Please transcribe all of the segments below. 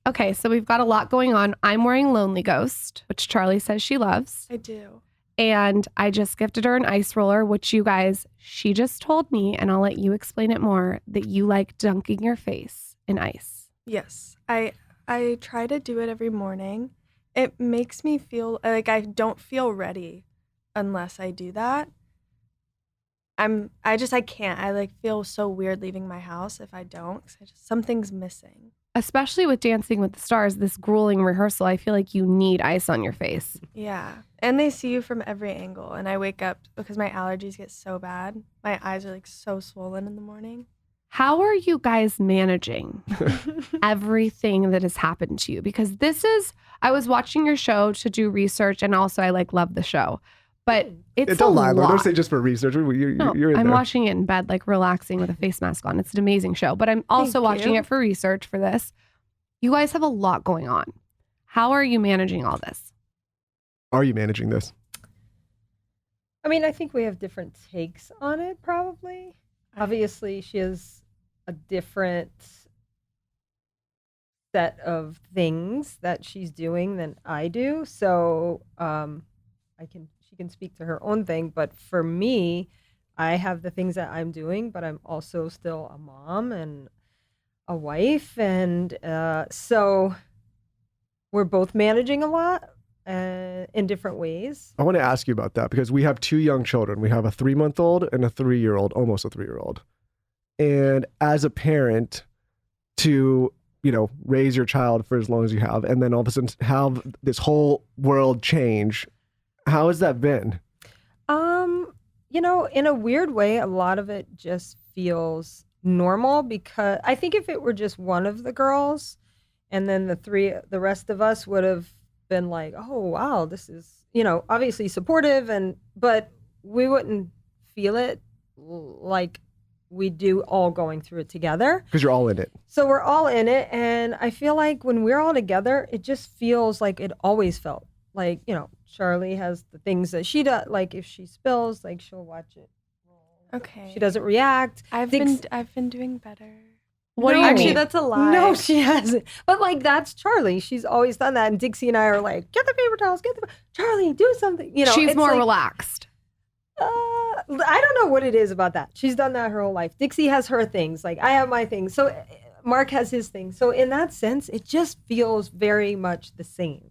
Okay, so we've got a lot going on. I'm wearing Lonely Ghost, which Charli says she loves. I do. And I just gifted her an ice roller, which you guys, she just told me, and I'll let you explain it more, that you like dunking your face in ice. Yes. I try to do it every morning. It makes me feel like I don't feel ready unless I do that. I can't. I like feel so weird leaving my house if I don't, 'cause something's missing. Especially with Dancing with the Stars, this grueling rehearsal, I feel like you need ice on your face. Yeah. And they see you from every angle. And I wake up because my allergies get so bad. My eyes are like so swollen in the morning. How are you guys managing everything that has happened to you? Because I was watching your show to do research, and also I love the show. But it's don't a lie, lot. Don't say just for research. You're in I'm there. watching it in bed, like relaxing with a face mask on. It's an amazing show. But I'm also watching it for research for this. You guys have a lot going on. How are you managing all this? Are you managing this? I mean, I think we have different takes on it, probably. Obviously, she has a different set of things that she's doing than I do. So she can speak to her own thing. But for me, I have the things that I'm doing, but I'm also still a mom and a wife. And so we're both managing a lot in different ways. I want to ask you about that because we have 2 young children. We have a 3-month-old and a 3-year-old, almost a 3-year-old. And as a parent, to raise your child for as long as you have, and then all of a sudden have this whole world change, how has that been? In a weird way, a lot of it just feels normal, because I think if it were just one of the girls, and then the rest of us would have been like, oh wow, this is obviously supportive, but we wouldn't feel it like we do all going through it together. Because you're all in it. So we're all in it, and I feel like when we're all together, it just feels like it always felt. Like, Charli has the things that she does, like if she spills, like she'll watch it. Okay. She doesn't react. I've been doing better. What do you actually, mean? that's a lie. No, she hasn't. But like that's Charli. She's always done that. And Dixie and I are like, get the paper towels, Charli, do something. She's more like, relaxed. I don't know what it is about that. She's done that her whole life. Dixie has her things. Like I have my things. So Mark has his things. So in that sense, it just feels very much the same.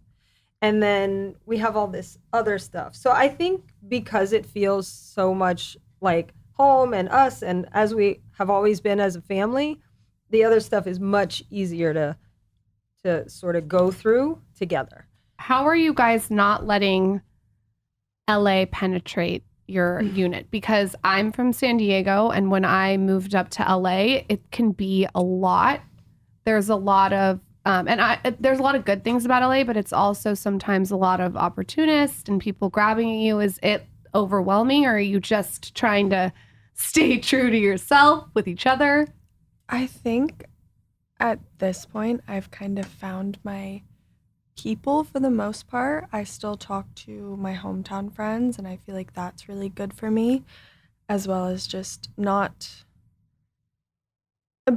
And then we have all this other stuff. So I think because it feels so much like home and us, and as we have always been as a family, the other stuff is much easier to sort of go through together. How are you guys not letting LA penetrate your unit? Because I'm from San Diego, and when I moved up to LA, it can be a lot. There's a lot of there's a lot of good things about LA, but it's also sometimes a lot of opportunists and people grabbing at you. Is it overwhelming, or are you just trying to stay true to yourself with each other? I think at this point, I've kind of found my people for the most part. I still talk to my hometown friends, and I feel like that's really good for me, as well as just not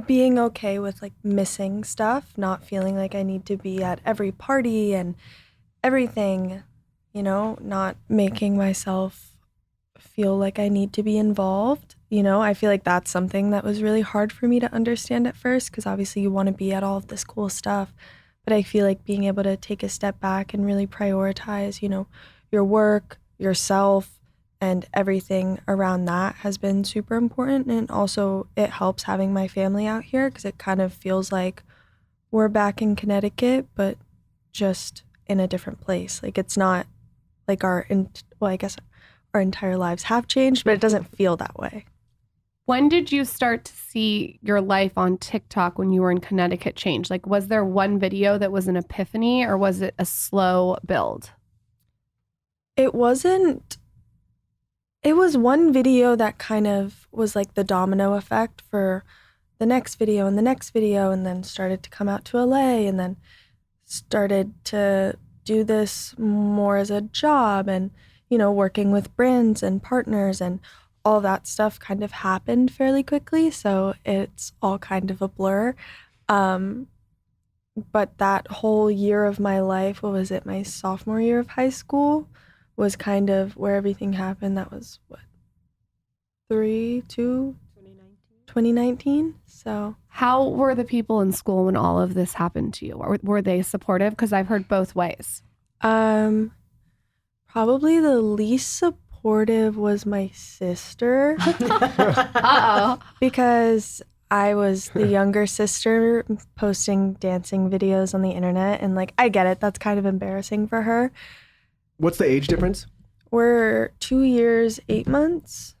being okay with like missing stuff, not feeling like I need to be at every party and everything, not making myself feel like I need to be involved. I feel like that's something that was really hard for me to understand at first, because obviously you want to be at all of this cool stuff. But I feel like being able to take a step back and really prioritize, your work, yourself, and everything around that has been super important. And also it helps having my family out here, because it kind of feels like we're back in Connecticut, but just in a different place. Like it's not like I guess our entire lives have changed, but it doesn't feel that way. When did you start to see your life on TikTok when you were in Connecticut change? Like, was there one video that was an epiphany, or was it a slow build? It was one video that kind of was like the domino effect for the next video and the next video, and then started to come out to LA, and then started to do this more as a job, and, working with brands and partners, and all that stuff kind of happened fairly quickly. So it's all kind of a blur. But that whole year of my life, what was it, my sophomore year of high school, was kind of where everything happened. That was what, 2019. So How were the people in school when all of this happened to you? Were they supportive? Because I've heard both ways. probably the least supportive was my sister. Uh-oh. Because I was the younger sister posting dancing videos on the internet, and like, I get it, that's kind of embarrassing for her. What's the age difference? We're 2 years, 8 months.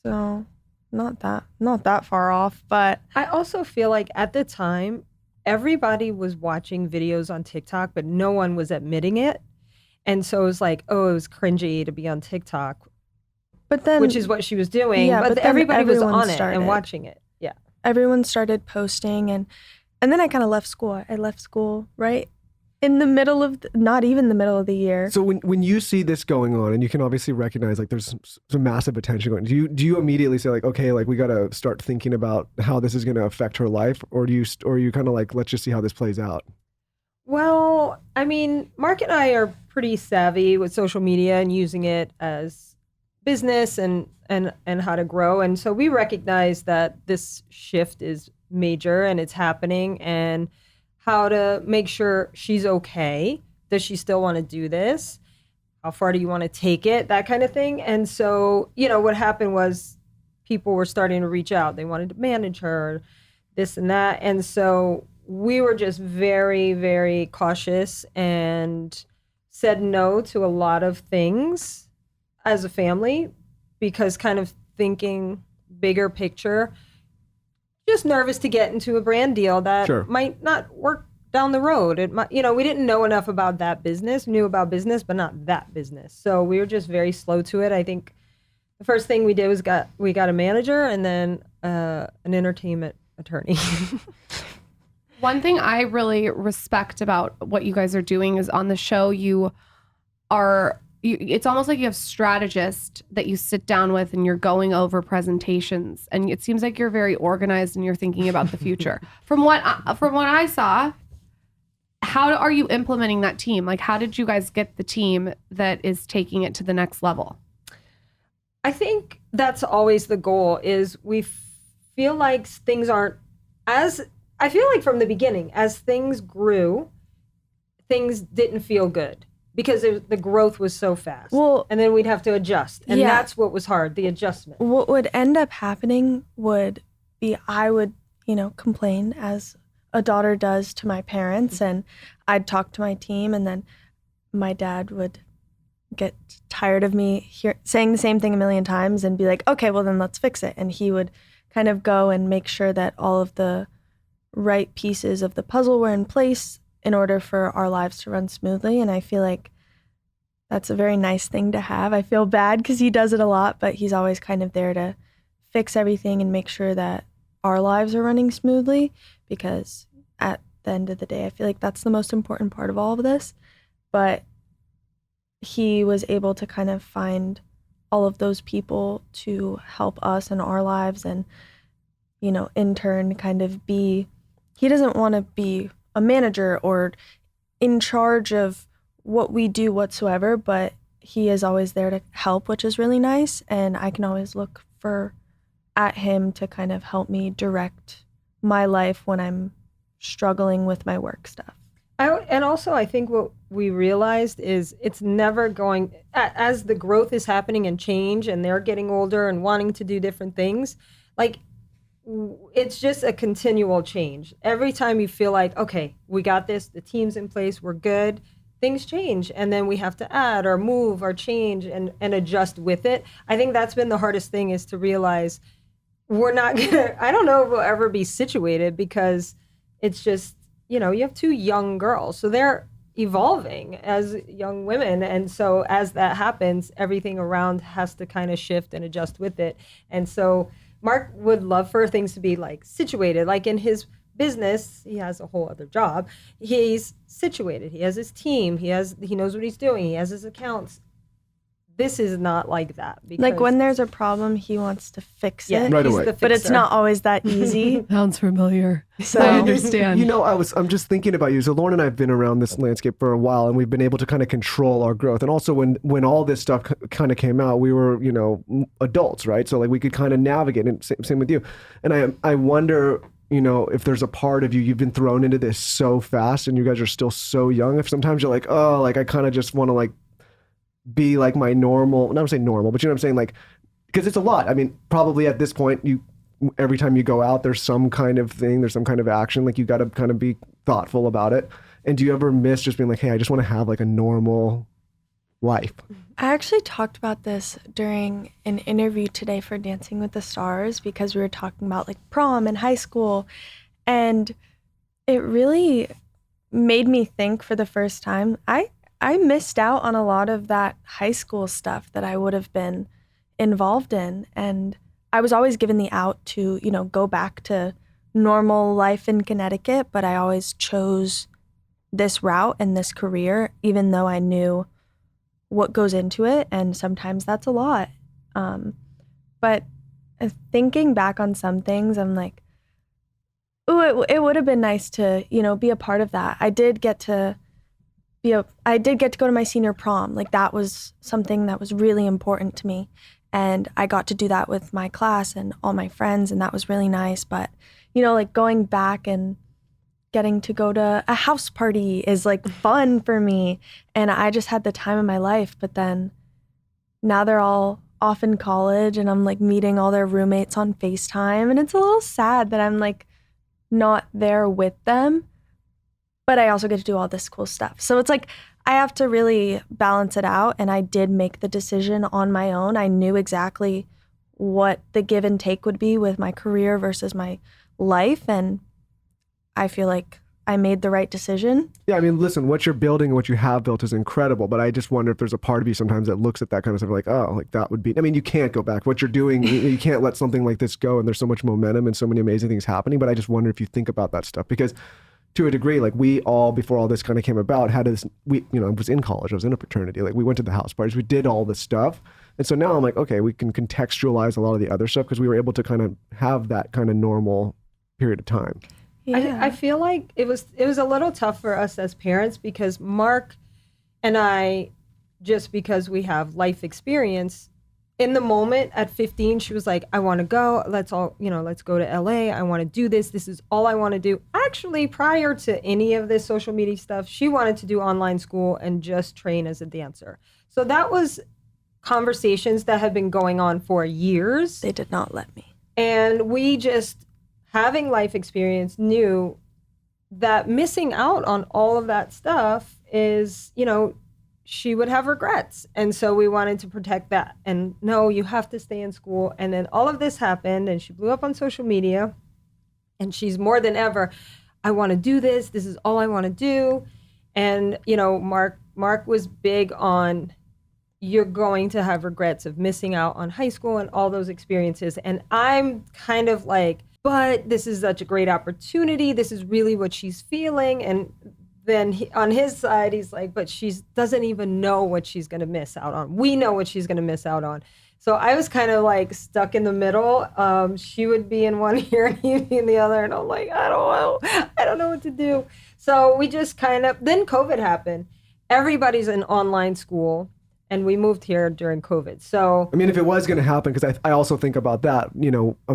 So not that far off, but I also feel like at the time, everybody was watching videos on TikTok, but no one was admitting it. And so it was like, oh, it was cringy to be on TikTok, then which is what she was doing. Yeah, but but then everybody was everyone on it started. and watching it. Yeah. everyone started posting, and then I kind of left school. I left school right in the middle of not even the middle of the year. So when you see this going on, and you can obviously recognize like there's some massive attention going, do you immediately say like, okay, like we got to start thinking about how this is going to affect her life, or do you kind of like, let's just see how this plays out? Well, I mean, Mark and I are pretty savvy with social media and using it as business and how to grow. And so we recognize that this shift is major and it's happening, and how to make sure she's okay. Does she still want to do this? How far do you want to take it? That kind of thing. And so, what happened was people were starting to reach out. They wanted to manage her, this and that. And so we were just very, very cautious and said no to a lot of things as a family, because kind of thinking bigger picture, just nervous to get into a brand deal that Sure. might not work down the road. It might, we didn't know enough about that business, knew about business, but not that business. So we were just very slow to it. I think the first thing we did was we got a manager and then an entertainment attorney. One thing I really respect about what you guys are doing is on the show, it's almost like you have strategists that you sit down with and you're going over presentations, and it seems like you're very organized and you're thinking about the future. From what I saw, how are you implementing that team? Like, how did you guys get the team that is taking it to the next level? I think that's always the goal. Is we feel like things aren't as. I feel like from the beginning, as things grew, things didn't feel good because the growth was so fast. Well, and then we'd have to adjust. And yeah. that's what was hard, the adjustment. What would end up happening would be I would, complain as a daughter does to my parents, and I'd talk to my team, and then my dad would get tired of me saying the same thing a million times and be like, okay, well then let's fix it. And he would kind of go and make sure that all of the right pieces of the puzzle were in place in order for our lives to run smoothly. And I feel like that's a very nice thing to have. I feel bad because he does it a lot, but he's always kind of there to fix everything and make sure that our lives are running smoothly, because at the end of the day, I feel like that's the most important part of all of this. But he was able to kind of find all of those people to help us in our lives, and, in turn kind of he doesn't want to be a manager or in charge of what we do whatsoever, but he is always there to help, which is really nice. And I can always look at him to kind of help me direct my life when I'm struggling with my work stuff. And also, I think what we realized is it's never going, as the growth is happening and change, and they're getting older and wanting to do different things, like, it's just a continual change. Every time you feel like, okay, we got this, the team's in place, we're good, things change, and then we have to add or move or change and adjust with it. I think that's been the hardest thing, is to realize we're not gonna, I don't know if we'll ever be situated, because it's just, you have two young girls, so they're evolving as young women. And so as that happens, everything around has to kind of shift and adjust with it. And so Mark would love for things to be like situated, like in his business, he has a whole other job. He's situated. He has his team. He knows what he's doing. He has his accounts. this is not like that. Because, Like when there's a problem, he wants to fix it. Right he's away. the But it's fixer. not always that easy. Sounds familiar. So I understand. You know, I'm just thinking about you. So Lauren and I have been around this landscape for a while, and we've been able to kind of control our growth. And also, when all this stuff kind of came out, we were, you know, adults, right? So like we could kind of navigate. And same with you. And I wonder, you know, if there's a part of you've been thrown into this so fast, and you guys are still so young. If sometimes you're like, oh, like I kind of just want to like be like my normal. Not say normal, but you know what I'm saying, like. Because it's a lot. I mean, probably at this point, every time you go out, there's some kind of thing, there's some kind of action. Like you got to kind of be thoughtful about it. And do you ever miss just being like, hey, I just want to have like a normal life? I actually talked about this during an interview today for Dancing with the Stars, because we were talking about like prom and high school. And it really made me think for the first time, I missed out on a lot of that high school stuff that I would have been involved in. And I was always given the out to, you know, go back to normal life in Connecticut, but I always chose this route and this career, even though I knew what goes into it. And sometimes that's a lot. But thinking back on some things, I'm like, ooh, it would have been nice to, you know, be a part of that. I did get to go to my senior prom. Like that was something that was really important to me. And I got to do that with my class and all my friends, and that was really nice. But, you know, like going back and getting to go to a house party is like fun for me. And I just had the time of my life. But then now they're all off in college, and I'm like meeting all their roommates on FaceTime. And it's a little sad that I'm like not there with them, but I also get to do all this cool stuff. So it's like, I have to really balance it out. And I did make the decision on my own. I knew exactly what the give and take would be with my career versus my life. And I feel like I made the right decision. Yeah, I mean, listen, what you're building and what you have built is incredible, but I just wonder if there's a part of you sometimes that looks at that kind of stuff like, oh, like that would be, I mean, you can't go back. What you're doing, you can't let something like this go, and there's so much momentum and so many amazing things happening, but I just wonder if you think about that stuff, because to a degree, like we all, before all this kind of came about, had this, I was in college, I was in a fraternity, like we went to the house parties, we did all this stuff. And so now I'm like, okay, we can contextualize a lot of the other stuff because we were able to kind of have that kind of normal period of time. Yeah. I feel like it was a little tough for us as parents, because Mark and I, just because we have life experience, in the moment at 15, she was like, I want to go. Let's go to LA. I want to do this. This is all I want to do. Actually, prior to any of this social media stuff, she wanted to do online school and just train as a dancer. So that was conversations that had been going on for years. They did not let me. And we just, having life experience, knew that missing out on all of that stuff is, she would have regrets. And so we wanted to protect that. And no, you have to stay in school. And then all of this happened, and she blew up on social media, and she's more than ever, I want to do this. This is all I want to do. And, Mark was big on, you're going to have regrets of missing out on high school and all those experiences. And I'm kind of like, but this is such a great opportunity. This is really what she's feeling. And then on his side, he's like, but she doesn't even know what she's going to miss out on. We know what she's going to miss out on. So I was kind of like stuck in the middle. She would be in one ear and he'd be in the other. And I'm like, I don't know what to do. So we just then COVID happened. Everybody's in online school. And we moved here during COVID. So, I mean, if it was going to happen, because I also think about that,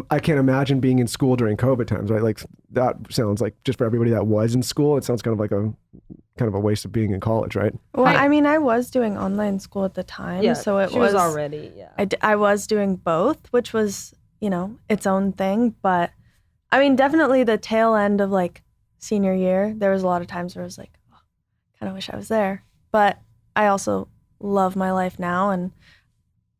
I can't imagine being in school during COVID times, right? Like that sounds like, just for everybody that was in school, it sounds kind of like a waste of being in college, right? Well, I was doing online school at the time. Yeah, so it she was already, yeah. I was doing both, which was, its own thing. But I mean, definitely the tail end of like senior year, there was a lot of times where I was like, oh, kind of wish I was there. But I also love my life now, and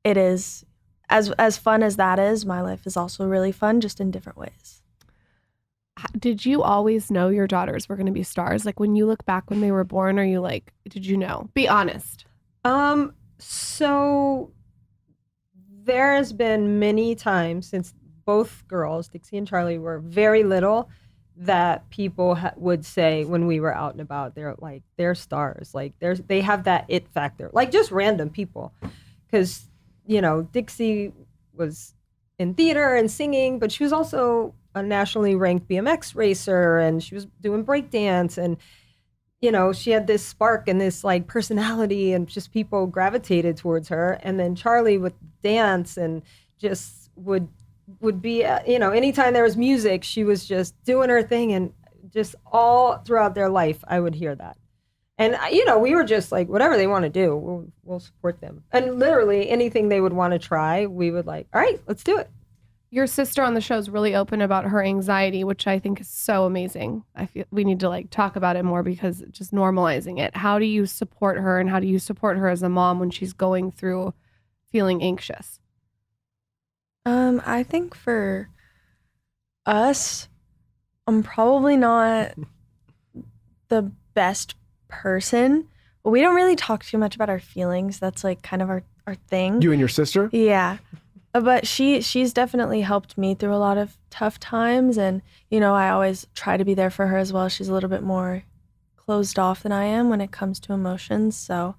it is as fun as that is, my life is also really fun, just in different ways. Did you always know your daughters were going to be stars? Like when you look back when they were born, are you like, did you know? Be honest. So there has been many times since both girls, Dixie and Charli, were very little, that people would say when we were out and about, they're stars. Like they have that it factor, like just random people. because, Dixie was in theater and singing, but she was also a nationally ranked BMX racer, and she was doing breakdance, and she had this spark and this like personality, and just people gravitated towards her. And then Charli with dance, and just would be anytime there was music, she was just doing her thing, and just all throughout their life I would hear that. And we were just like, whatever they want to do, we'll support them. And literally anything they would want to try, we would like, all right, let's do it. Your sister on the show is really open about her anxiety, which I think is so amazing. I feel we need to like talk about it more, because just normalizing it. How do you support her, and how do you support her as a mom when she's going through feeling anxious? I think for us, I'm probably not the best person. We don't really talk too much about our feelings. That's like kind of our thing. You and your sister? Yeah. But she's definitely helped me through a lot of tough times, and I always try to be there for her as well. She's a little bit more closed off than I am when it comes to emotions, so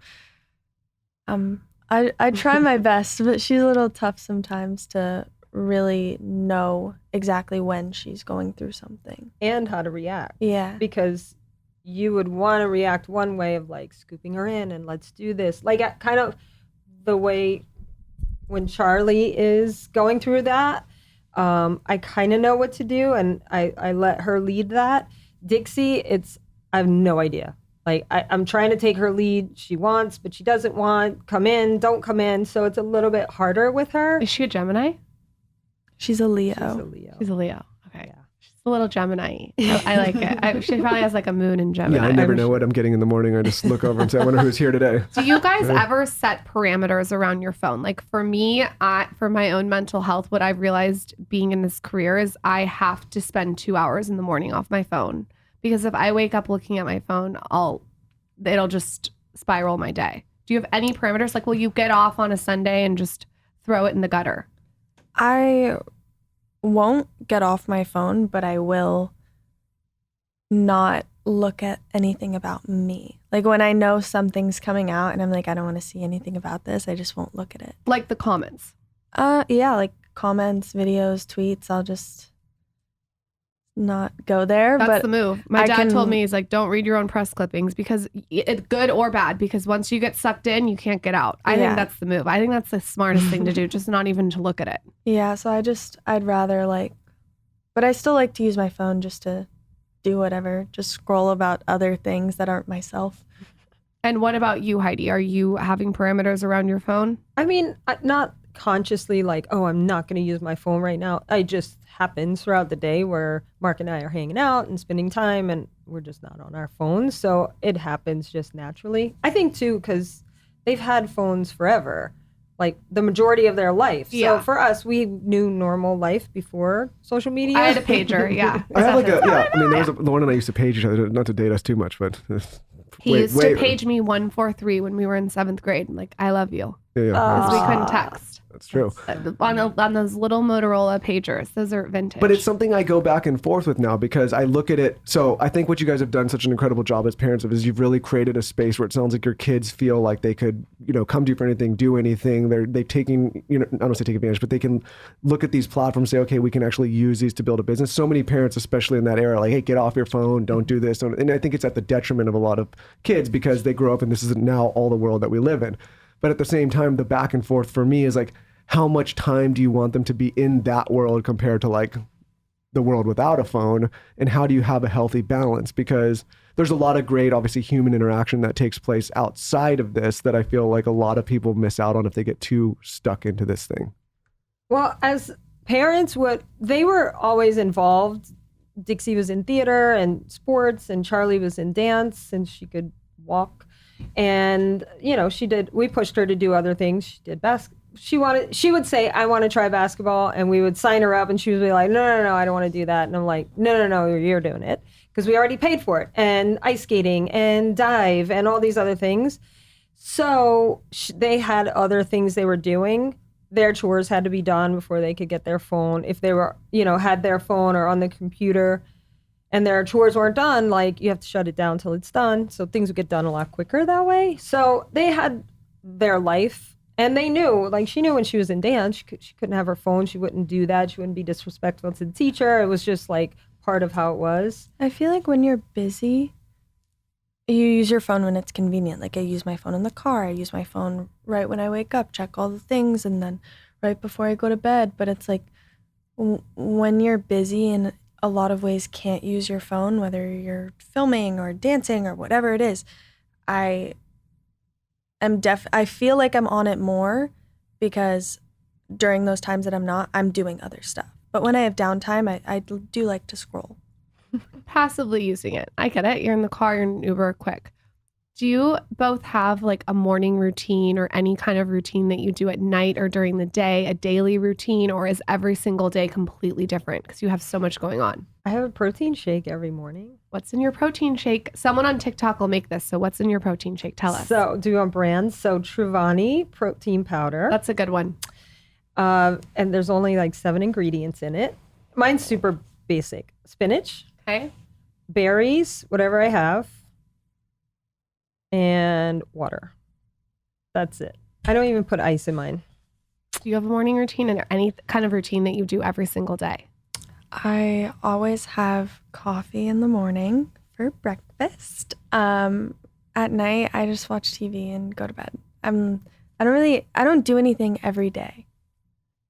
I try my best, but she's a little tough sometimes to really know exactly when she's going through something and how to react. Yeah. Because you would want to react one way of like scooping her in and let's do this. Like kind of the way when Charli is going through that, I kind of know what to do, and I let her lead that. Dixie, I have no idea. Like I'm trying to take her lead. She wants, but she doesn't want. Come in, don't come in. So it's a little bit harder with her. Is she a Gemini? She's a Leo. She's a Leo. Okay. Yeah. She's a little Gemini. I like it. She probably has like a moon in Gemini. Yeah, I never know what I'm getting in the morning. I just look over and say, I wonder who's here today. Do you guys ever set parameters around your phone? Like for me, for my own mental health, what I've realized being in this career is I have to spend 2 hours in the morning off my phone, because if I wake up looking at my phone, it'll just spiral my day. Do you have any parameters? Like, will you get off on a Sunday and just throw it in the gutter? I won't get off my phone, but I will not look at anything about me. Like when I know something's coming out and I'm like, I don't want to see anything about this, I just won't look at it. Like the comments? Yeah, like comments, videos, tweets, I'll just not go there. That's but the move. My dad told me, he's like, don't read your own press clippings, because it's good or bad, because once you get sucked in, you can't get out. I think that's the move. I think that's the smartest thing to do, just not even to look at it. Yeah, so I'd rather but I still like to use my phone just to do whatever, just scroll about other things that aren't myself. And what about you, Heidi? Are you having parameters around your phone? I mean, not consciously like, oh, I'm not going to use my phone right now. It just happens throughout the day where Mark and I are hanging out and spending time, and we're just not on our phones. So it happens just naturally. I think too, because they've had phones forever, like the majority of their life. Yeah. So for us, we knew normal life before social media. I had a pager, yeah. I have I mean, there was the one that I used to page each other, not to date us too much, but he used to page me 143 when we were in 7th grade. Like, I love you. Yeah. Because we couldn't text. That's true. On those little Motorola pagers. Those are vintage. But it's something I go back and forth with now, because I look at it. So I think what you guys have done such an incredible job as parents of is you've really created a space where it sounds like your kids feel like they could, come to you for anything, do anything. They've taken, I don't want to say take advantage, but they can look at these platforms, say, okay, we can actually use these to build a business. So many parents, especially in that era, like, hey, get off your phone, don't do this. And I think it's at the detriment of a lot of kids, because they grow up and this is now all the world that we live in. But at the same time, the back and forth for me is like, how much time do you want them to be in that world compared to like the world without a phone? And how do you have a healthy balance? Because there's a lot of great, obviously, human interaction that takes place outside of this that I feel like a lot of people miss out on if they get too stuck into this thing. Well, as parents, they were always involved. Dixie was in theater and sports, and Charli was in dance, and she could walk. And, we pushed her to do other things. She did she would say, I want to try basketball, and we would sign her up, and she would be like, no, I don't want to do that. And I'm like, no, you're doing it, because we already paid for it, and ice skating and dive and all these other things. So they had other things they were doing. Their chores had to be done before they could get their phone. If they were, had their phone or on the computer and their chores weren't done, like, you have to shut it down till it's done. So things would get done a lot quicker that way. So they had their life, And they knew, like she knew when she was in dance, she couldn't have her phone. She wouldn't do that. She wouldn't be disrespectful to the teacher. It was just like part of how it was. I feel like when you're busy, you use your phone when it's convenient. Like I use my phone in the car. I use my phone right when I wake up, check all the things, and then right before I go to bed. But it's like when you're busy in a lot of ways can't use your phone, whether you're filming or dancing or whatever it is, I feel like I'm on it more because during those times that I'm not, I'm doing other stuff. But when I have downtime, I do like to scroll. Passively using it. I get it. You're in the car, you're in Uber, quick. Do you both have like a morning routine or any kind of routine that you do at night or during the day, a daily routine, or is every single day completely different because you have so much going on? I have a protein shake every morning. What's in your protein shake? Someone on TikTok will make this. So what's in your protein shake? Tell us. So do you want brands? So Truvani protein powder. That's a good one. And there's only like 7 ingredients in it. Mine's super basic. Spinach, Okay. berries, whatever I have, and water. That's it. I don't even put ice in mine. Do you have a morning routine and any kind of routine that you do every single day? I always have coffee in the morning for breakfast. At night, I just watch TV and go to bed. I don't do anything every day.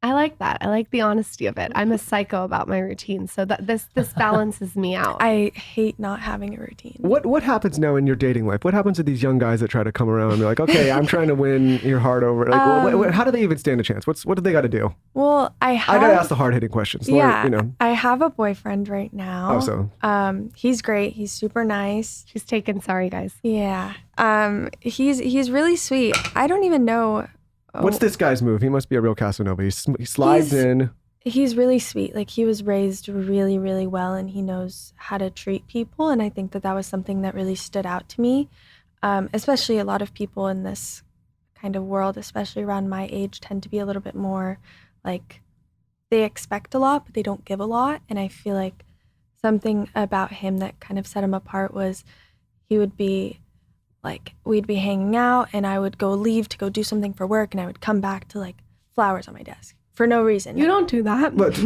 I like that. I like the honesty of it. I'm a psycho about my routine, so that this balances me out. I hate not having a routine. What happens now in your dating life? What happens to these young guys that try to come around and be like, okay, I'm trying to win your heart over? Like, how do they even stand a chance? What do they got to do? Well, I gotta ask the hard hitting questions. Yeah, You know. I have a boyfriend right now. Oh, so. He's great. He's super nice. She's taken. Sorry, guys. Yeah. He's really sweet. I don't even know. What's this guy's move? He must be a real Casanova. He slides in. He's really sweet. Like he was raised really, really well, and he knows how to treat people. And I think that was something that really stood out to me. Especially a lot of people in this kind of world, especially around my age, tend to be a little bit more like they expect a lot, but they don't give a lot. And I feel like something about him that kind of set him apart was he would be like, we'd be hanging out and I would leave to go do something for work, and I would come back to like flowers on my desk for no reason. You don't do that. But,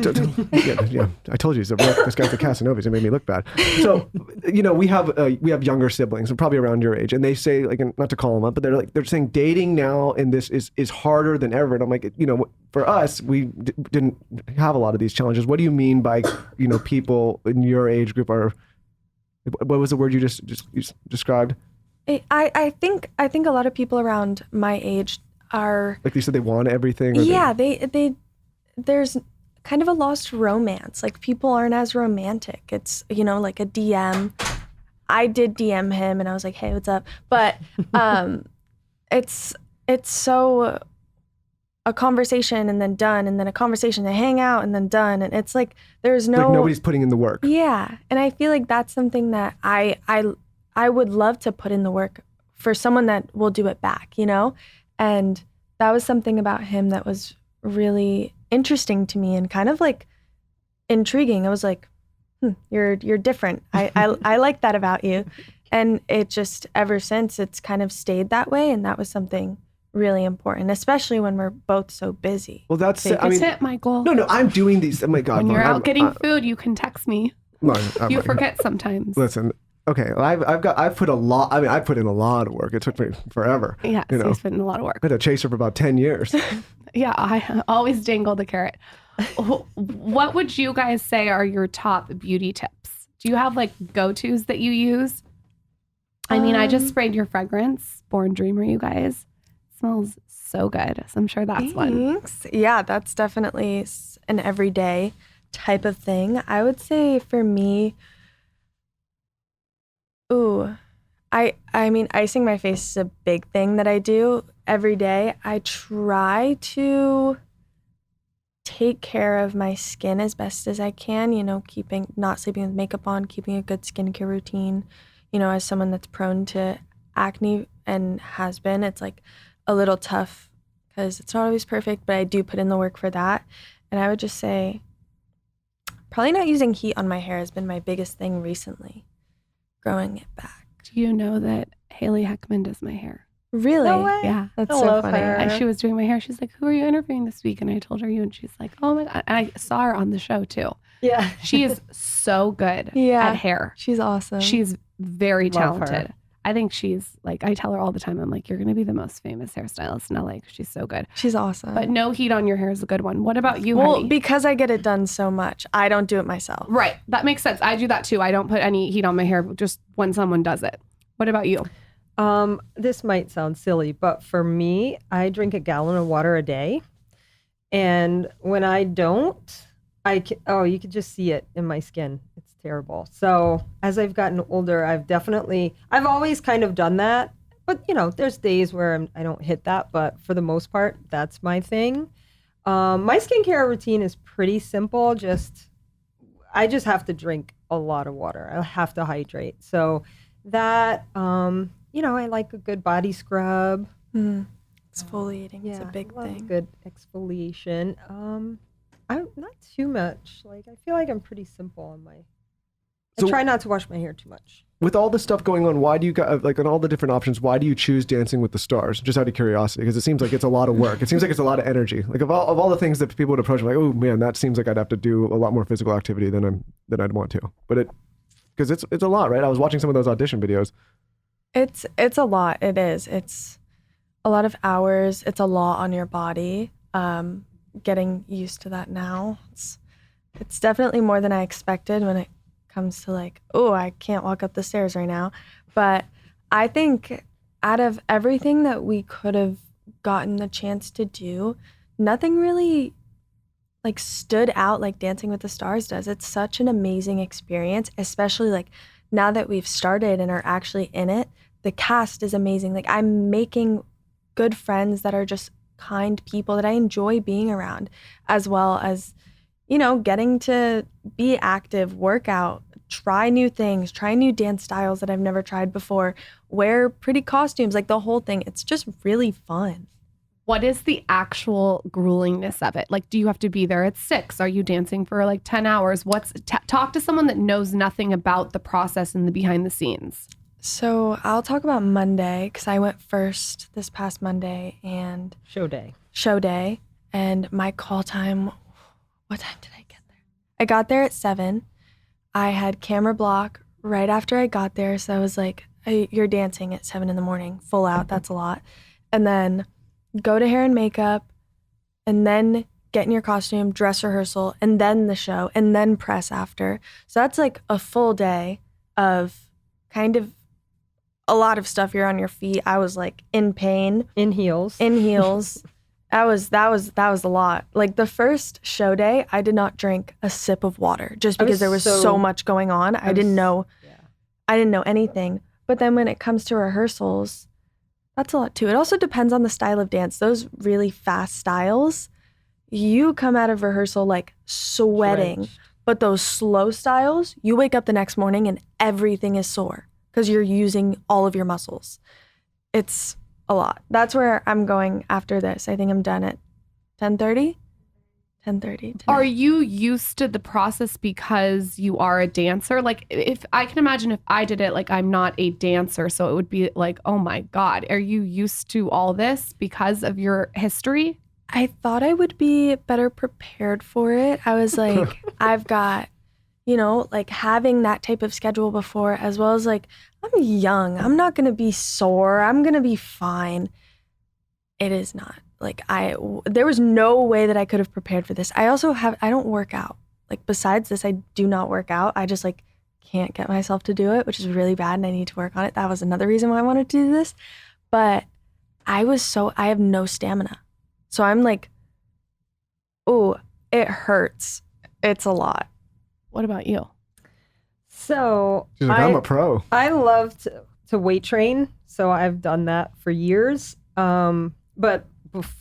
yeah, I told you, this guy's a Casanova. It made me look bad. So, we have younger siblings, and probably around your age, and they say, like, not to call them up, but they're saying dating now in this is harder than ever. And I'm like, for us, we didn't have a lot of these challenges. What do you mean by, people in your age group are? What was the word you just described? I think a lot of people around my age are like you said, they want everything. Yeah, they there's kind of a lost romance. Like people aren't as romantic. It's like a DM. I did DM him and I was like, hey, what's up? But it's so a conversation and then done, and then a conversation to hang out and then done, and it's like there's no like nobody's putting in the work. Yeah, and I feel like that's something that I would love to put in the work for someone that will do it back, And that was something about him that was really interesting to me and kind of like intriguing. I was like, you're different. I like that about you. And it just, ever since, it's kind of stayed that way. And that was something really important, especially when we're both so busy. Well, that's it, Michael. No, I'm doing these. Oh my God. When you're out getting food, you can text me. You forget sometimes. Listen. Okay, well, I've put a lot. I mean, I put in a lot of work. It took me forever. Yeah, he's put in a lot of work. I had to chase her for about 10 years. Yeah, I always dangle the carrot. What would you guys say are your top beauty tips? Do you have like go-tos that you use? I mean, I just sprayed your fragrance, Born Dreamer, you guys. It smells so good. So I'm sure that's one. Yeah, that's definitely an everyday type of thing. I would say for me, I mean, icing my face is a big thing that I do every day. I try to take care of my skin as best as I can, not sleeping with makeup on, keeping a good skincare routine. As someone that's prone to acne and has been, it's like a little tough because it's not always perfect, but I do put in the work for that. And I would just say probably not using heat on my hair has been my biggest thing recently. Growing it back. Do you know that Haley Heckman does my hair? Really? No way. Yeah. That's I so love funny. her. And she was doing my hair. She's like, "Who are you interviewing this week?" And I told her you, and she's like, "Oh my god!" And I saw her on the show too. Yeah. She is so good Yeah. at hair. She's awesome. She's very Love her. talented. I think she's like, I tell her all the time, I'm like, you're going to be the most famous hairstylist in LA 'cause she's so good. She's awesome. But no heat on your hair is a good one. What about you, well, Heidi? because I get it done so much, I don't do it myself. Right. That makes sense. I do that too. I don't put any heat on my hair just when someone does it. What about you? This might sound silly, but for me, I drink a gallon of water a day. And when I don't, you could just see it in my skin. It's terrible. So as I've gotten older, I've always kind of done that. But, there's days where I don't hit that. But for the most part, that's my thing. My skincare routine is pretty simple. I just have to drink a lot of water. I have to hydrate. So that, I like a good body scrub. Exfoliating is a big I love thing. good exfoliation. I'm not too much. Like, I feel like I'm pretty simple on my. So- I try not to wash my hair too much. With all this stuff going on, why do you on all the different options? Why do you choose Dancing with the Stars? Just out of curiosity, because it seems like it's a lot of work. It seems like it's a lot of energy. Like of all the things that people would approach, I'm like, oh man, that seems like I'd have to do a lot more physical activity than I'd want to. But because it's a lot, right? I was watching some of those audition videos. It's a lot. It is. It's a lot of hours. It's a lot on your body. Getting used to that now. It's definitely more than I expected when it comes to like, oh, I can't walk up the stairs right now. But I think out of everything that we could have gotten the chance to do, nothing really like stood out like Dancing with the Stars does. It's such an amazing experience, especially like now that we've started and are actually in it. The cast is amazing. Like I'm making good friends that are just kind people that I enjoy being around, as well as, getting to be active, work out, try new things, try new dance styles that I've never tried before, wear pretty costumes, like the whole thing. It's just really fun. What is the actual gruelingness of it? Like, do you have to be there at 6? Are you dancing for like 10 hours? Talk to someone that knows nothing about the process and the behind the scenes. So I'll talk about Monday because I went first this past Monday and Show day. And my call time, what time did I get there? I got there at 7. I had camera block right after I got there. So I was like, you're dancing at 7 a.m, full out. That's a lot. And then go to hair and makeup and then get in your costume, dress rehearsal, and then the show, and then press after. So that's like a full day of kind of a lot of stuff. You're on your feet. I was like in pain. In heels. That was a lot. Like the first show day, I did not drink a sip of water just because there was so much going on. I didn't know anything. But then when it comes to rehearsals, that's a lot too. It also depends on the style of dance. Those really fast styles, you come out of rehearsal like sweating. Drenched. But those slow styles, you wake up the next morning and everything is sore because you're using all of your muscles. It's a lot. That's where I'm going after this. I think I'm done at 10:30. 10:30 tonight. Are you used to the process because you are a dancer? Like, if I can imagine if I did it, like I'm not a dancer, so it would be like, oh my God, are you used to all this because of your history? I thought I would be better prepared for it. I was like, I've got, like having that type of schedule before, as well as like, I'm young. I'm not going to be sore. I'm going to be fine. It is not. Like there was no way that I could have prepared for this. I don't work out. Like besides this, I do not work out. I just like can't get myself to do it, which is really bad and I need to work on it. That was another reason why I wanted to do this. But I have no stamina. So I'm like, oh, it hurts. It's a lot. What about you? So She's like, I'm a pro. I love to weight train. So I've done that for years. But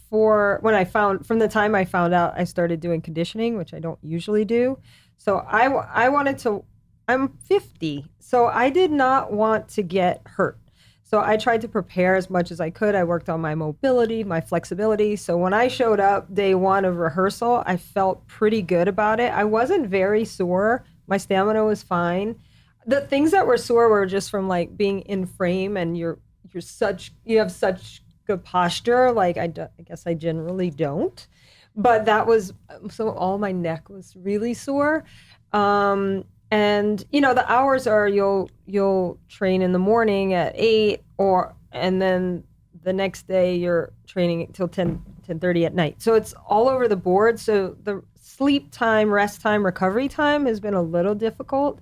from the time I found out, I started doing conditioning, which I don't usually do. So I'm 50. So I did not want to get hurt. So I tried to prepare as much as I could. I worked on my mobility, my flexibility. So when I showed up day 1 of rehearsal, I felt pretty good about it. I wasn't very sore. My stamina was fine. The things that were sore were just from like being in frame and you're you have such good posture. Like I guess I generally don't, but that was so all my neck was really sore. And the hours are you'll train in the morning at 8 and then the next day you're training till 10:30 at night. So it's all over the board. So the sleep time, rest time, recovery time has been a little difficult.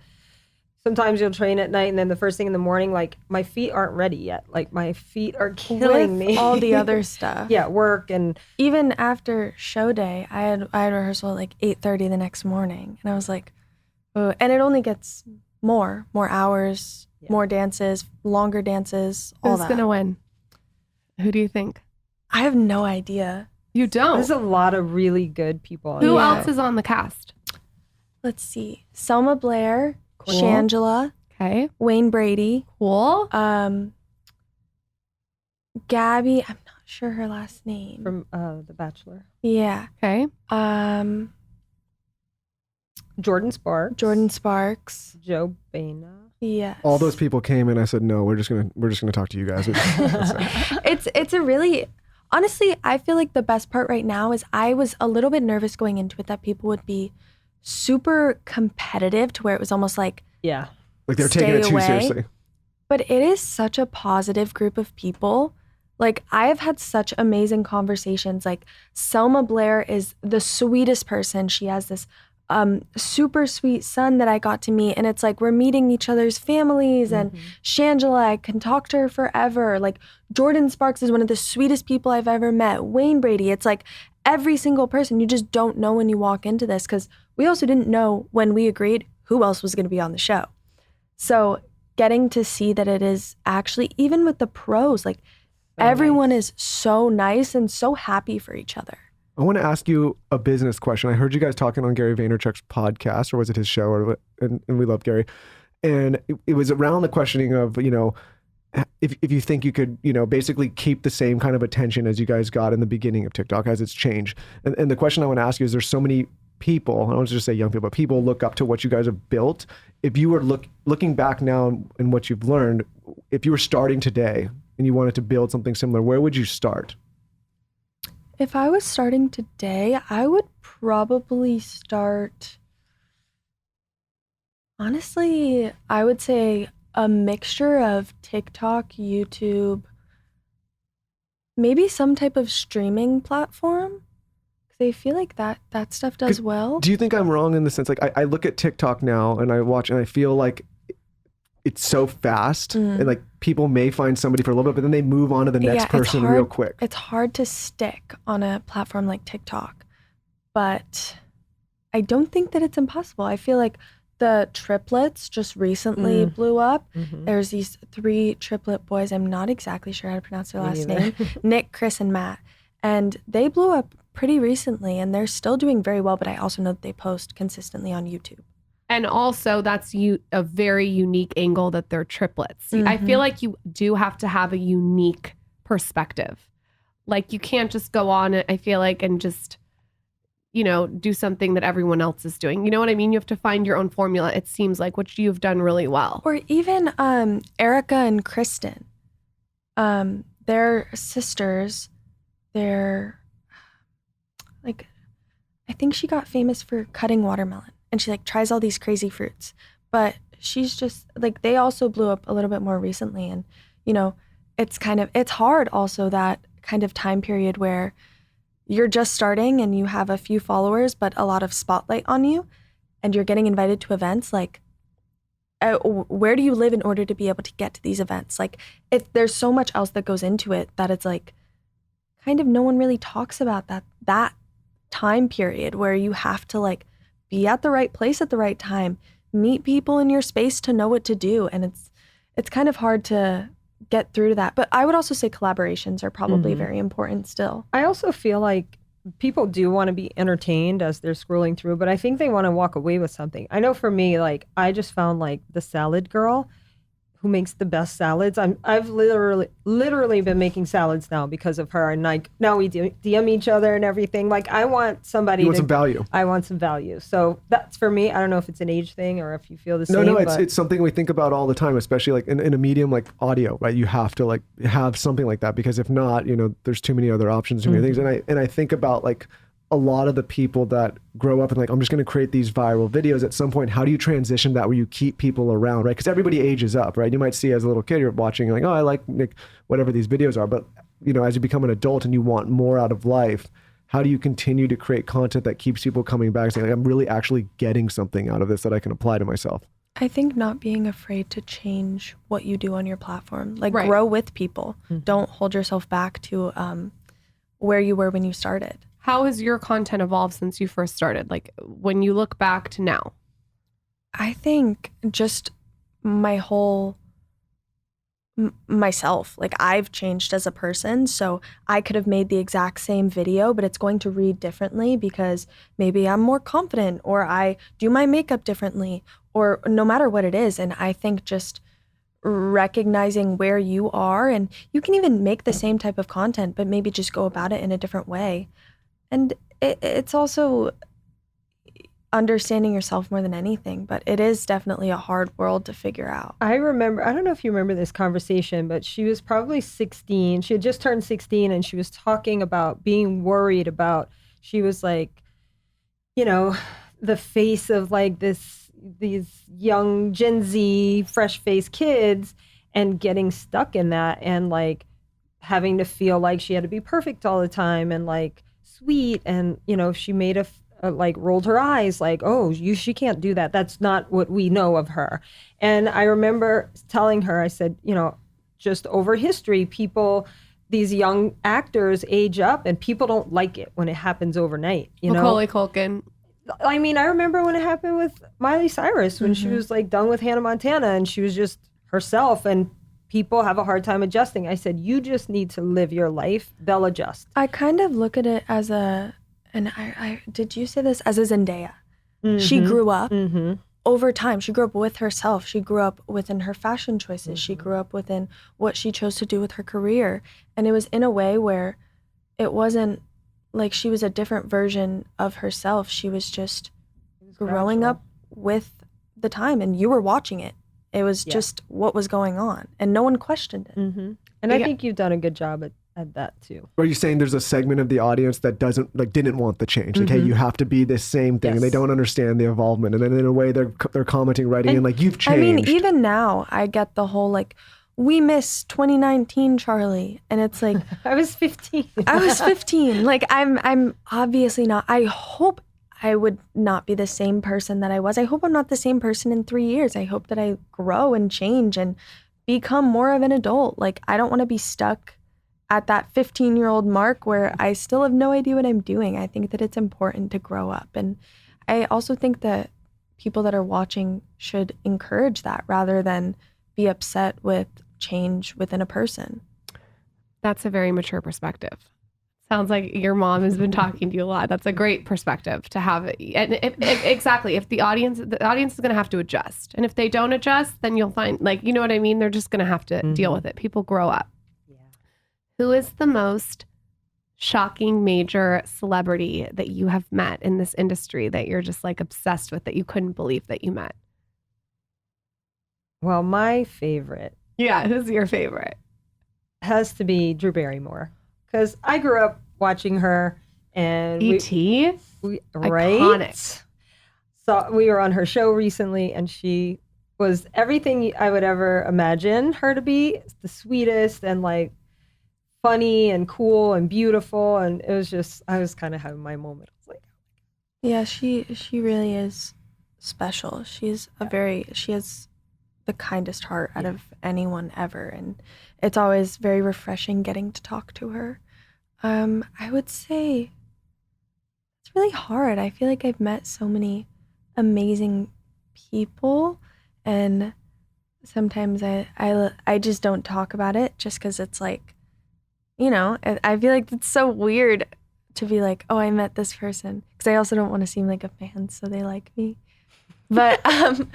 Sometimes you'll train at night and then the first thing in the morning, like my feet aren't ready yet. Like my feet are killing me. all the other stuff. Yeah, work and even after show day, I had rehearsal at like 8:30 the next morning, and I was like, oh, and it only gets more hours, more dances, longer dances, all Who's that. gonna win? Who do you think? I have no idea. You don't. there's a lot of really good people. Who Yeah. else is on the cast? Let's see. Selma Blair, Cool. Shangela, Okay, Wayne Brady, cool. Gabby, I'm not sure her last name. From The Bachelor. Yeah. Okay, Jordan Sparks. Jordan Sparks. Joe Baina. Yes. All those people came and I said, no, we're just gonna talk to you guys. That's it. It's a really, honestly, I feel like the best part right now is I was a little bit nervous going into it that people would be super competitive to where it was almost like, Yeah. Like they're taking it Stay too away. seriously. but it is such a positive group of people. Like I have had such amazing conversations. Like Selma Blair is the sweetest person. She has this super sweet son that I got to meet, and it's like we're meeting each other's families. And Shangela, I can talk to her forever. Like Jordan Sparks is one of the sweetest people I've ever met. Wayne Brady, it's like every single person. You just don't know when you walk into this, because we also didn't know when we agreed who else was going to be on the show. So getting to see that it is actually, even with the pros, like everyone is so nice and so happy for each other. I want to ask you a business question. I heard you guys talking on Gary Vaynerchuk's podcast, or was it his show? And we love Gary. And it was around the questioning of, if you think you could, basically keep the same kind of attention as you guys got in the beginning of TikTok as it's changed. And the question I want to ask you is, there's so many people, I don't want to just say young people, but people look up to what you guys have built. If you were looking back now and what you've learned, if you were starting today and you wanted to build something similar, where would you start? If I was starting today, I would probably start, honestly, I would say a mixture of TikTok, YouTube, maybe some type of streaming platform. Because I feel like that stuff does well. Do you think I'm wrong in the sense, like I look at TikTok now and I watch and I feel like it's so fast and like people may find somebody for a little bit, but then they move on to the next person real quick. It's hard to stick on a platform like TikTok, but I don't think that it's impossible. I feel like the triplets just recently blew up. There's these 3 triplet boys. I'm not exactly sure how to pronounce their last name. Nick, Chris, and Matt. And they blew up pretty recently and they're still doing very well, but I also know that they post consistently on YouTube. and also that's a very unique angle that they're triplets. I feel like you do have to have a unique perspective. Like you can't just go on, I feel like, and just, do something that everyone else is doing. You know what I mean? You have to find your own formula, it seems like, which you've done really well. Or even Erica and Kristen. They're sisters. They're like, I think she got famous for cutting watermelon. And she like tries all these crazy fruits. But she's just like, they also blew up a little bit more recently. And, it's hard also, that kind of time period where you're just starting and you have a few followers, but a lot of spotlight on you, and you're getting invited to events. Like, where do you live in order to be able to get to these events? Like, there's so much else that goes into it that it's like, kind of no one really talks about that time period where you have to like be at the right place at the right time, meet people in your space to know what to do. And it's kind of hard to get through that. But I would also say collaborations are probably very important still. I also feel like people do want to be entertained as they're scrolling through, but I think they want to walk away with something. I know for me, like I just found like the salad girl who makes the best salads. I've literally been making salads now because of her, and like now we DM each other and everything. Like I want somebody You want some value. I want some value. So that's for me. I don't know if it's an age thing or if you feel the same. No, it's something we think about all the time, especially like in a medium like audio, right? You have to like have something like that, because if not, there's too many other options, too many things. And I think about like a lot of the people that grow up and like, I'm just going to create these viral videos. At some point, how do you transition that where you keep people around, right? Because everybody ages up, right? You might see as a little kid, you're watching, like, oh, I like Nick, whatever these videos are. But, as you become an adult and you want more out of life, how do you continue to create content that keeps people coming back and saying, like, I'm really actually getting something out of this that I can apply to myself? I think not being afraid to change what you do on your platform, like Right. grow with people. Don't hold yourself back to where you were when you started. How has your content evolved since you first started? Like when you look back to now? I think just my whole myself, like I've changed as a person. So I could have made the exact same video, but it's going to read differently because maybe I'm more confident, or I do my makeup differently, or no matter what it is. And I think just recognizing where you are, and you can even make the same type of content, but maybe just go about it in a different way. And it's also understanding yourself more than anything, but it is definitely a hard world to figure out. I remember, I don't know if you remember this conversation, but she was probably 16. She had just turned 16, and she was talking about being worried about, she was like, the face of like these young Gen Z fresh-faced kids, and getting stuck in that, and like having to feel like she had to be perfect all the time, and like sweet, and she made like rolled her eyes like, oh, she can't do that, that's not what we know of her. And I remember telling her, I said, just over history, people, these young actors age up and people don't like it when it happens overnight, Macaulay Culkin. I mean, I remember when it happened with Miley Cyrus, when she was like done with Hannah Montana and she was just herself, and people have a hard time adjusting. I said, you just need to live your life. They'll adjust. I kind of look at it as I did you say this? As a Zendaya. She grew up over time. She grew up with herself. She grew up within her fashion choices. She grew up within what she chose to do with her career. And it was in a way where it wasn't like she was a different version of herself. She was just growing up with the time, and you were watching it. It was just what was going on, and no one questioned it. And I think you've done a good job at that too. Are you saying there's a segment of the audience that didn't want the change? Like, hey, you have to be this same thing, and they don't understand the involvement. And then in a way, they're commenting, writing in like, you've changed. I mean, even now, I get the whole like, we miss 2019 Charli, and it's like I was 15. I was 15. Like I'm obviously not. I hope I would not be the same person that I was. I hope I'm not the same person in 3 years. I hope that I grow and change and become more of an adult. Like, I don't want to be stuck at that 15-year-old mark where I still have no idea what I'm doing. I think that it's important to grow up. And I also think that people that are watching should encourage that rather than be upset with change within a person. That's a very mature perspective. Sounds like your mom has been talking to you a lot. That's a great perspective to have. And exactly, if the audience is going to have to adjust. And if they don't adjust, then you'll find, like, you know what I mean? They're just going to have to deal with it. People grow up. Yeah. Who is the most shocking major celebrity that you have met in this industry that you're just like obsessed with, that you couldn't believe that you met? Well, my favorite. Yeah, who's your favorite? Has to be Drew Barrymore. Because I grew up watching her, and E.T.? Right? Iconic. So we were on her show recently, and she was everything I would ever imagine her to be. The sweetest and like funny and cool and beautiful, and it was just, I was kind of having my moment. I was like, yeah, she really is special. She has the kindest heart out of anyone ever, and it's always very refreshing getting to talk to her. I would say it's really hard. I feel like I've met so many amazing people, and sometimes I just don't talk about it just because it's like, I feel like it's so weird to be like, oh, I met this person, because I also don't want to seem like a fan, so they like me. But, I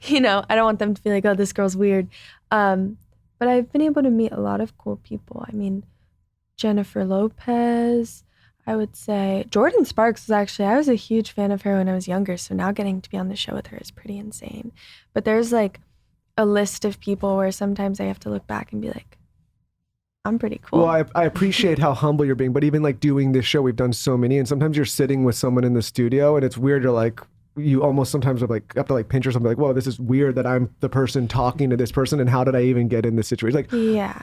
don't want them to be like, oh, this girl's weird. But I've been able to meet a lot of cool people. I mean, Jennifer Lopez, I would say. Jordan Sparks I was a huge fan of her when I was younger, so now getting to be on the show with her is pretty insane. But there's like a list of people where sometimes I have to look back and be like, I'm pretty cool. Well, I appreciate how humble you're being, but even like doing this show, we've done so many, and sometimes you're sitting with someone in the studio and it's weird. You're like, you almost sometimes have to like pinch yourself, like, whoa, this is weird that I'm the person talking to this person, and how did I even get in this situation? Like, yeah.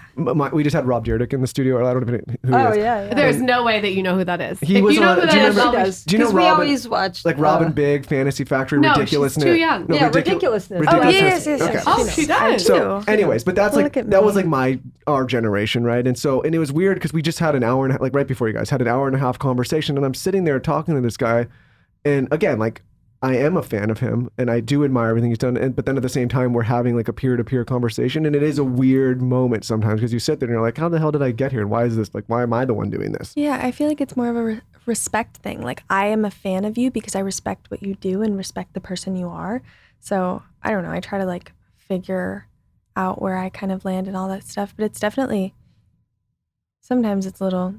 We just had Rob Dyrdek in the studio, or I don't know who he is. Yeah. There's no way that you know who that is. He If was you know on- who do that you is, remember- I'll- does. Do you know Because we Robin- always watched Like Robin Big, Fantasy Factory, No, Ridiculousness. she's too young. Yeah, Ridiculousness. Oh, yes. Okay. Oh, she does. So, anyways, but that's Look like at that was me. like our generation, right? And it was weird because we just had an hour and like right before you guys had an hour and a half conversation, and I'm sitting there talking to this guy, and again, like I am a fan of him, and I do admire everything he's done. But then at the same time, we're having like a peer-to-peer conversation, and it is a weird moment sometimes because you sit there and you're like, how the hell did I get here? And why is this like? Why am I the one doing this? Yeah, I feel like it's more of a respect thing. Like, I am a fan of you because I respect what you do and respect the person you are. So I don't know. I try to like figure out where I kind of land and all that stuff. But it's definitely, sometimes it's a little,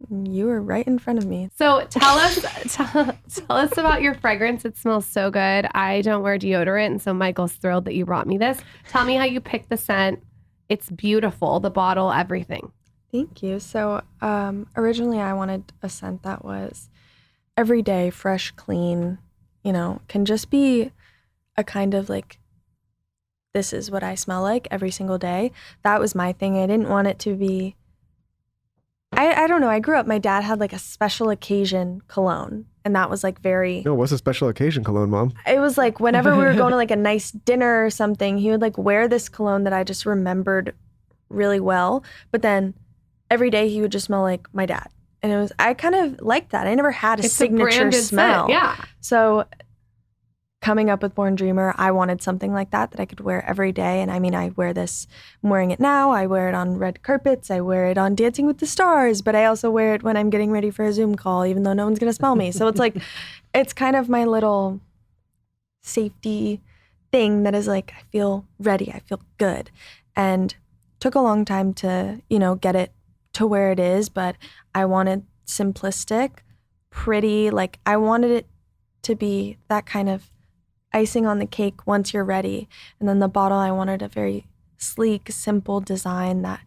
you were right in front of me. So tell us about your fragrance. It smells so good. I don't wear deodorant, and so Michael's thrilled that you brought me this. Tell me how you picked the scent. It's beautiful, the bottle, everything. Thank you. So originally I wanted a scent that was everyday, fresh, clean, can just be a kind of like, this is what I smell like every single day. That was my thing. I didn't want it to be, I don't know. I grew up, my dad had like a special occasion cologne, and that was like very, No, what's a special occasion cologne, Mom? it was like whenever we were going to like a nice dinner or something, he would like wear this cologne that I just remembered really well. But then every day he would just smell like my dad. And I kind of liked that. I never had a It's a signature branded smell. scent. Yeah. So coming up with Born Dreamer, I wanted something like that I could wear every day. And I mean, I wear this, I'm wearing it now. I wear it on red carpets. I wear it on Dancing with the Stars, but I also wear it when I'm getting ready for a Zoom call, even though no one's going to smell me. So it's like, it's kind of my little safety thing that is like, I feel ready. I feel good. And took a long time to, get it to where it is, but I wanted simplistic, pretty, like I wanted it to be that kind of icing on the cake once you're ready. And then the bottle, I wanted a very sleek, simple design that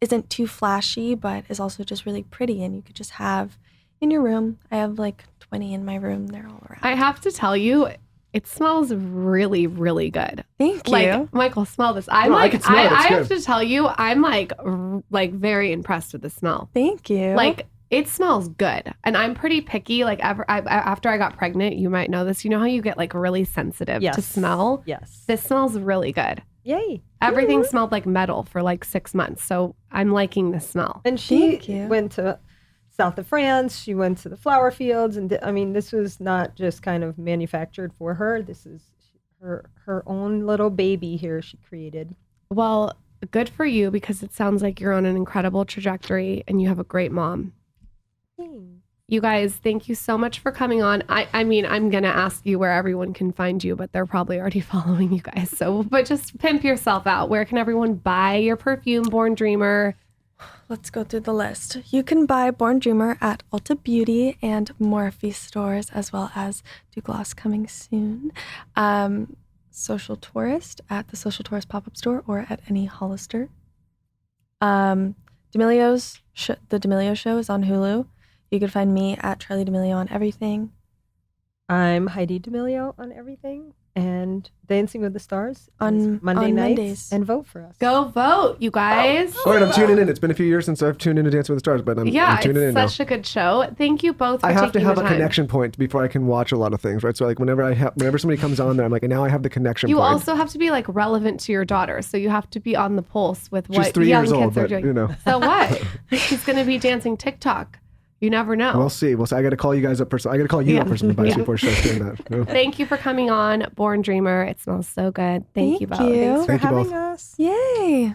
isn't too flashy, but is also just really pretty and you could just have in your room. I have like 20 in my room. They're all around. I have to tell you, it smells really, really good. Thank you. Like, Michael, smell this. I'm No, I like, can smell it. It's I have good. to tell you, I'm like very impressed with the smell. Thank you. Like, it smells good. And I'm pretty picky. Like, after I got pregnant, you might know this. You know how you get like really sensitive to Yes. smell? Yes. This smells really good. Yay. Everything smelled like metal for like 6 months. So I'm liking the smell. And she Thank you. went to south of France. She went to the flower fields. And I mean, this was not just kind of manufactured for her. This is her own little baby here she created. Well, good for you, because it sounds like you're on an incredible trajectory and you have a great mom. You guys, thank you so much for coming on. I mean, I'm going to ask you where everyone can find you, but they're probably already following you guys. So, but just pimp yourself out. Where can everyone buy your perfume, Born Dreamer? Let's go through the list. You can buy Born Dreamer at Ulta Beauty and Morphe stores, as well as Douglas coming soon. Social Tourist at the Social Tourist pop-up store or at any Hollister. D'Amelio's the D'Amelio Show is on Hulu. You can find me at Charli D'Amelio on everything. I'm Heidi D'Amelio on everything. And Dancing with the Stars is On Monday nights. Mondays. And vote for us. Go vote, you guys. All right, I'm tuning in. It's been a few years since I've tuned in to Dance with the Stars, but I'm tuning in it's now. such a good show. Thank you both for I have to taking have the a time. connection point before I can watch a lot of things, right? So like whenever somebody comes on there, I'm like, now I have the connection You point. also have to be like relevant to your daughter. So you have to be on the pulse with She's what 3 young years kids old, are but doing. you know, So what? She's going to be dancing TikTok. You never know. we'll see. I got to call you guys up. I got to call you up for some advice Yeah. before she starts doing that. You know? Thank you for coming on, Born Dreamer. It smells so good. Thank you both. you. Thanks for Thank you having both. us. Yay!